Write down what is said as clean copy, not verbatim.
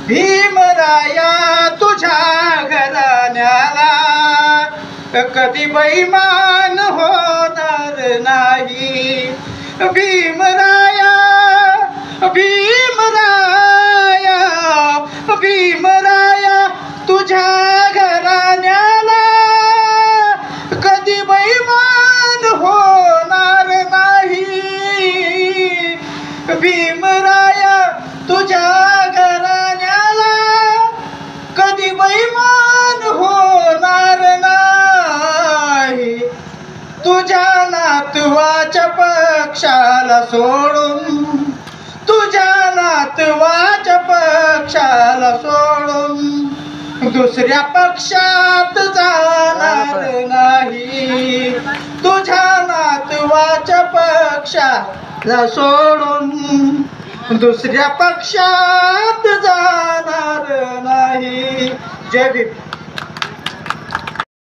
भीमराया तुझ्या घराण्याला कधी बैमान होणार नाही. भीमराया भीमराया भीमराया तुझ्या घराण्याला कधी बैमान होणार नाही. भीमराया तुझ्या घराण्याला कधी बैमान होणार नाही. तुझ्या नातवाच्या पक्षाला सोडून तुझ्या नातवाच्या पक्षाला सोडून दुसऱ्या पक्षात जाणार नाही. तुझ्या नातवाच्या पक्षाला सोडून दुसऱ्या पक्षात जाणार नाही. जय भीम.